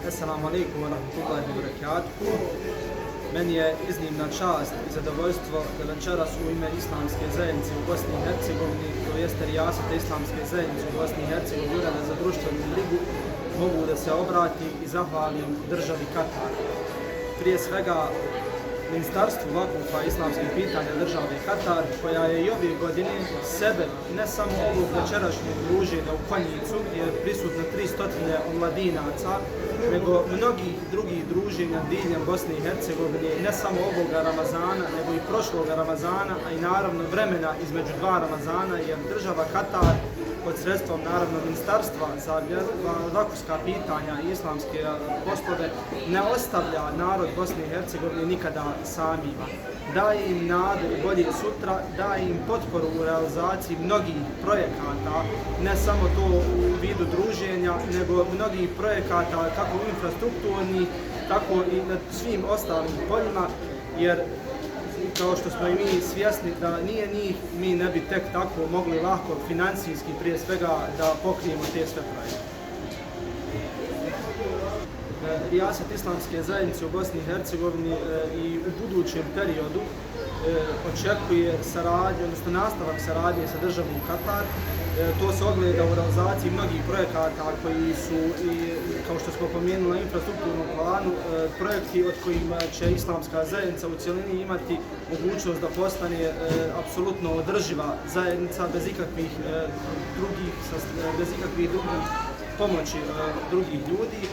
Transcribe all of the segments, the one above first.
Assalamu alaikum wa rahmatullahi wa barakatuh. Meni je iznimna čast i zadovoljstvo da večeras u ime Islamske zajednice u Bosni i Hercegovini, to jeste Rijasata Islamske zajednice u Bosni i Hercegovini, Ureda za društvenu brigu, mogu da se obratim i zahvalim državi Katar. Prije svega Ministarstvu vakufa islamskih pitanja države Katar, koja je i ove godine sebe, ne samo ovog večerašnjeg druženja u Konjicu, gdje je prisutno 300 omladinaca, nego mnogih drugih druženja diljem Bosne i Hercegovine, ne samo ovoga Ramazana, nego i prošloga Ramazana, a i naravno vremena između dva Ramazana, jer država Katar pod sredstvom naravno Ministarstva za vakufska pitanja i islamske poslove ne ostavlja narod Bosne i Hercegovine nikada samima. Daje im nadu i bolje sutra, daje im potporu u realizaciji mnogih projekata, ne samo to u vidu druženja, nego mnogih projekata kako infrastrukturnih, tako i na svim ostalim poljima, jer kao što smo i mi svjesni da nije njih, mi ne bi tek tako mogli lako financijski prije svega da pokrijemo te sve projekte. Rijasat Islamske zajednice u Bosni i Hercegovini i u budućem periodu očekuje saradnju, odnosno nastavak saradnje sa državom Katar. To se ogleda u realizaciji mnogih projekata koji su, kao što smo pomenuli, na infrastrukturnom planu, projekti od kojima će Islamska zajednica u cjelini imati mogućnost da postane apsolutno održiva zajednica bez ikakvih drugih pomoći drugih ljudi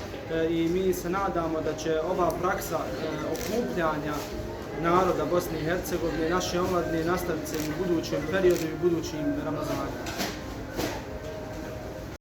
i mi se nadamo da će ova praksa okupljanja naroda Bosne i Hercegovine, naše omladine, nastaviti se u budućem periodu i budućim Ramazanima.